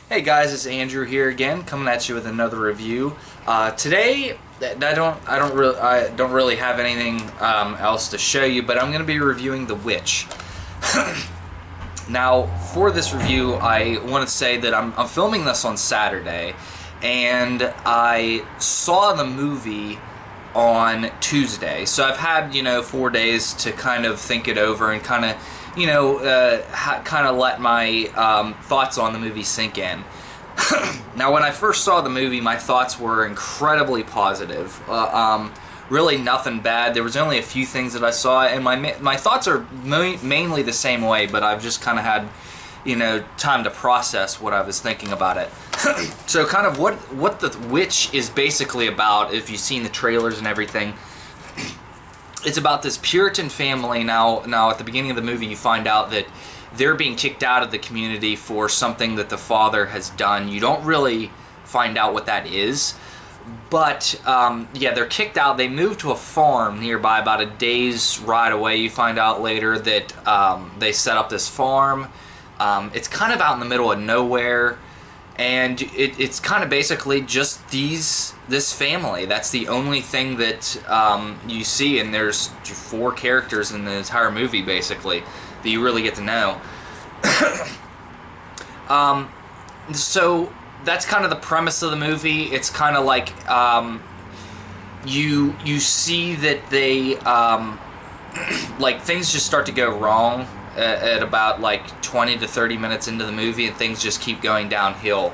Hey guys, it's Andrew here again, coming at you with another review. Today, I don't really have anything else to show you, but I'm going to be reviewing The Witch. Now, for this review, I want to say that I'm filming this on Saturday, and I saw the movie on Tuesday. So I've had 4 days to kind of think it over and kind of kind of let my thoughts on the movie sink in. Now, when I first saw the movie, my thoughts were incredibly positive. Really nothing bad. There was only a few things that I saw, and my thoughts are mainly the same way, but I've just kind of had time to process what I was thinking about it. So kind of what The Witch is basically about, if you've seen the trailers and everything, it's about this Puritan family. Now at the beginning of the movie, you find out that they're being kicked out of the community for something that the father has done. You don't really find out what that is, but yeah, they're kicked out. They move to a farm nearby, about a day's ride away. You find out later that they set up this farm. It's kind of out in the middle of nowhere, and it's kind of basically just this family. That's the only thing that you see, and there's 4 characters in the entire movie basically that you really get to know. So that's kind of the premise of the movie. It's kind of like you see that they like things just start to go wrong at about like 20 to 30 minutes into the movie, and things just keep going downhill.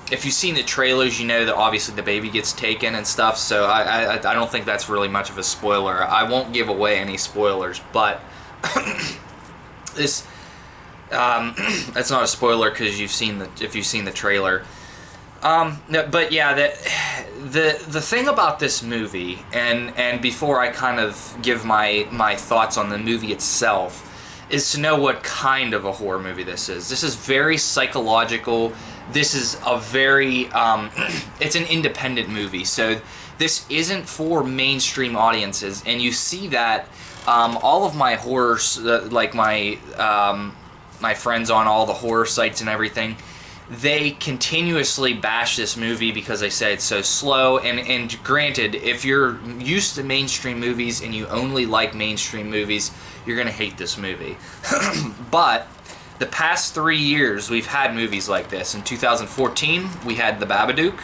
If you've seen the trailers, you know that obviously the baby gets taken and stuff, so I don't think that's really much of a spoiler. I won't give away any spoilers, but this that's not a spoiler because if you've seen the trailer. But yeah, the thing about this movie, and before I kind of give my thoughts on the movie itself, is to know what kind of a horror movie this is. This is very psychological. This is a very it's an independent movie, so this isn't for mainstream audiences, and you see that all of my horrors, like my friends on all the horror sites and everything, they continuously bash this movie because they say it's so slow. And granted, if you're used to mainstream movies and you only like mainstream movies, you're gonna hate this movie. But the past 3 years, we've had movies like this. In 2014, we had The Babadook,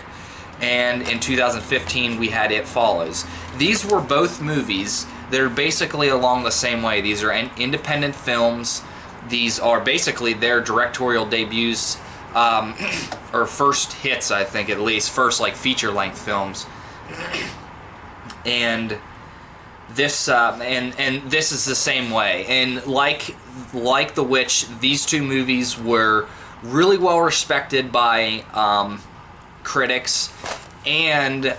and in 2015, we had It Follows. These were both movies that are basically along the same way. These are independent films. These are basically their directorial debuts, or first hits, I think, at least first like feature-length films. And this and this is the same way. And like The Witch, these 2 movies were really well respected by critics, and it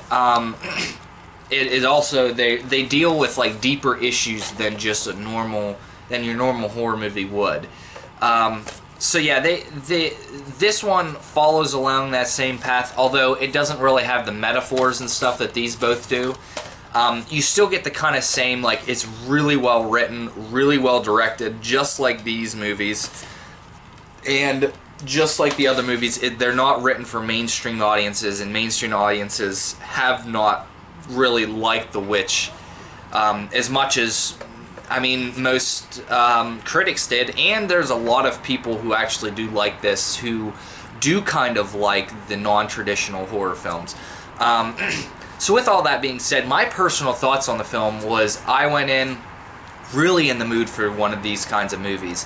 is also they deal with like deeper issues than just your normal horror movie would. So yeah, this one follows along that same path, although it doesn't really have the metaphors and stuff that these both do. You still get the kind of same, like, it's really well written, really well directed, just like these movies. And just like the other movies, they're not written for mainstream audiences, and mainstream audiences have not really liked The Witch as much as, I mean, most critics did. And there's a lot of people who actually do like this, who do kind of like the non-traditional horror films. So with all that being said, my personal thoughts on the film was I went in really in the mood for one of these kinds of movies.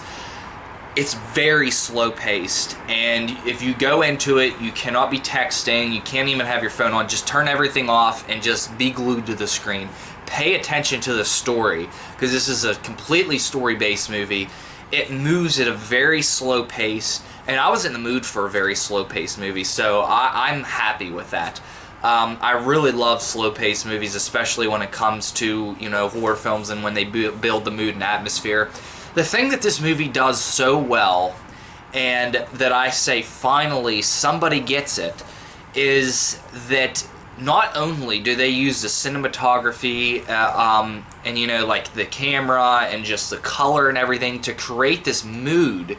It's very slow-paced, and if you go into it, you cannot be texting, you can't even have your phone on. Just turn everything off and just be glued to the screen. Pay attention to the story, because this is a completely story-based movie. It moves at a very slow pace, and I was in the mood for a very slow-paced movie, so I'm happy with that. I really love slow-paced movies, especially when it comes to, horror films and when they build the mood and atmosphere. The thing that this movie does so well, and that I say finally somebody gets it, is that not only do they use the cinematography and like the camera and just the color and everything to create this mood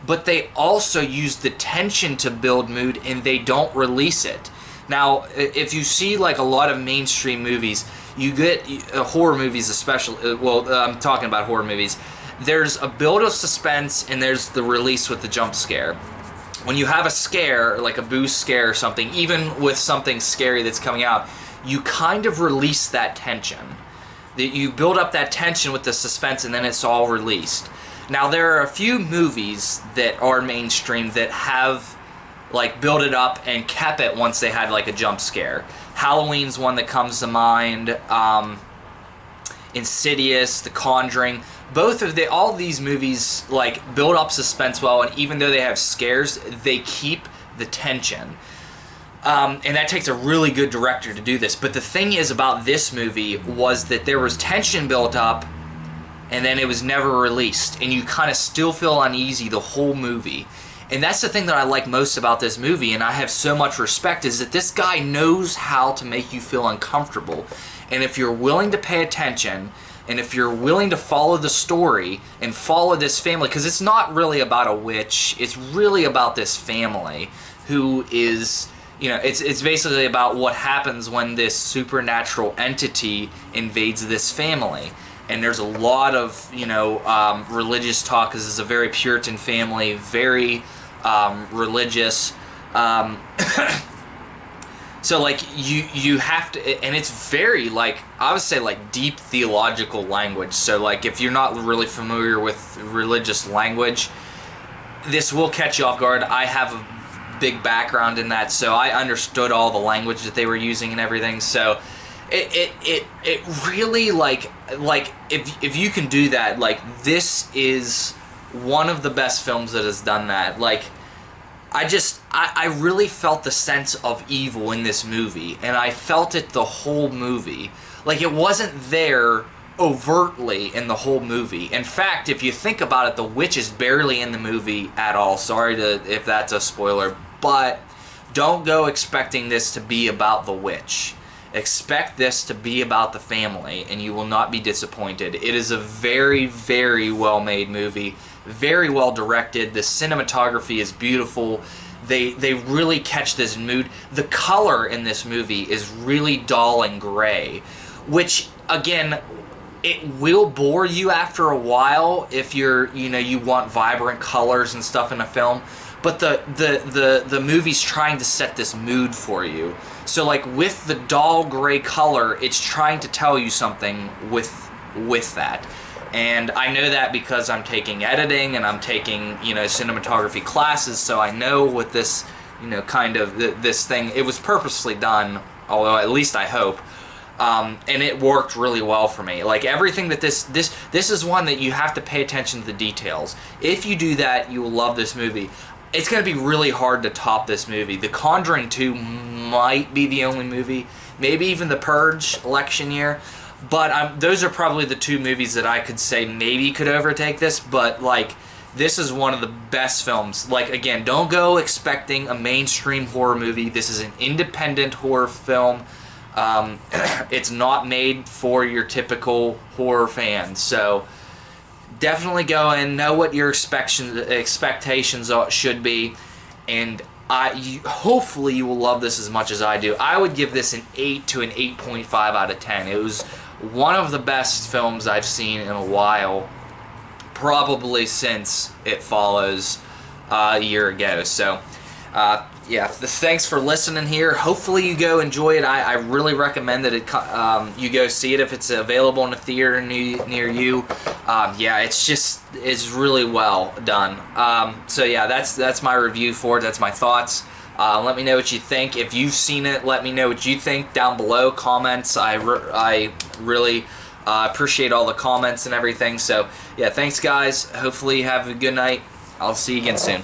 but they also use the tension to build mood, and they don't release it. Now, if you see like a lot of mainstream movies, you get horror movies especially, well, I'm talking about horror movies, there's a build of suspense and there's the release with the jump scare. When you have a scare, like a boost scare or something, even with something scary that's coming out, you kind of release that tension. That you build up that tension with the suspense, and then it's all released. Now, there are a few movies that are mainstream that have like built it up and kept it once they had like a jump scare. Halloween's one that comes to mind. Insidious, The Conjuring. All these movies like build up suspense well, and even though they have scares, they keep the tension. And that takes a really good director to do this. But the thing is about this movie was that there was tension built up, and then it was never released, and you kind of still feel uneasy the whole movie. And that's the thing that I like most about this movie, and I have so much respect, is that this guy knows how to make you feel uncomfortable. And if you're willing to pay attention, and if you're willing to follow the story and follow this family, because it's not really about a witch, it's really about this family who is, you know, it's basically about what happens when this supernatural entity invades this family. And there's a lot of, you know, religious talk, because it's a very Puritan family, very religious. So, like, you have to, and it's very, like, I would say, like, deep theological language. So, like, if you're not really familiar with religious language, this will catch you off guard. I have a big background in that, so I understood all the language that they were using and everything. So, it really, like if you can do that, like, this is one of the best films that has done that. Like, I really felt the sense of evil in this movie, and I felt it the whole movie. Like, it wasn't there overtly in the whole movie. In fact, if you think about it, the witch is barely in the movie at all. Sorry if that's a spoiler, but don't go expecting this to be about the witch. Expect this to be about the family, and you will not be disappointed. It is a very, very well-made movie, very well directed. The cinematography is beautiful. They really catch this mood. The color in this movie is really dull and gray, which, again, it will bore you after a while if you want vibrant colors and stuff in a film. But the movie's trying to set this mood for you. So, like, with the dull gray color, it's trying to tell you something with that. And I know that because I'm taking editing and I'm taking, cinematography classes, so I know with this, kind of this thing, it was purposely done, although at least I hope. And it worked really well for me. Like, everything that this is one that you have to pay attention to the details. If you do that, you will love this movie. It's going to be really hard to top this movie. The Conjuring 2 might be the only movie, maybe even The Purge election year, but those are probably the two movies that I could say maybe could overtake this. But, like, this is one of the best films. Like, again, don't go expecting a mainstream horror movie. This is an independent horror film. It's not made for your typical horror fan, so definitely go and know what your expectations should be, and hopefully you will love this as much as I do. I would give this an 8 to an 8.5 out of 10. It was one of the best films I've seen in a while, probably since It Follows a year ago. So, yeah, thanks for listening here. Hopefully you go enjoy it. I really recommend that you go see it if it's available in a theater near you. Yeah, it's really well done. So yeah, that's my review for it. That's my thoughts. Let me know what you think. If you've seen it, let me know what you think down below. Comments. I really appreciate all the comments and everything. So yeah, thanks guys. Hopefully you have a good night. I'll see you again soon.